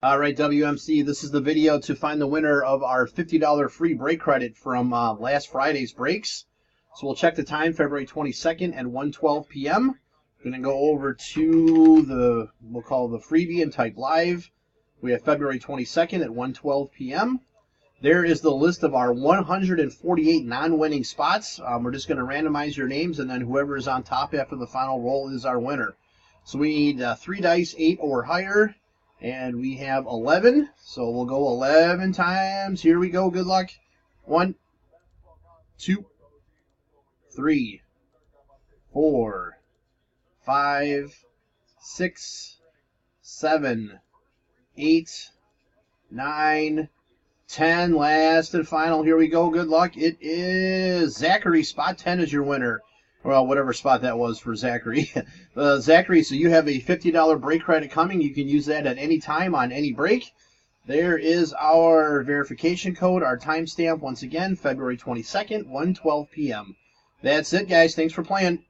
All right, WMC, this is the video to find the winner of our $50 free break credit from last Friday's breaks. So we'll check the time, February 22nd at 1:12 p.m. We're going to go over to we'll call the freebie and type live. We have February 22nd at 1:12 p.m. There is the list of our 148 non-winning spots. We're just going to randomize your names, and then whoever is on top after the final roll is our winner. So we need 3 dice, 8 or higher, and we have 11. So we'll go 11 times. Here we go. Good luck. 1, 2, 3, 4, 5, 6, 7, 8, 9, 10, last and final. Here we go. Good luck. It is Zachary. Spot 10 is your winner. Well, whatever spot that was for Zachary. Zachary, so you have a $50 break credit coming. You can use that at any time on any break. There is our verification code, our timestamp. Once again, February 22nd, 1:12 p.m. That's it, guys. Thanks for playing.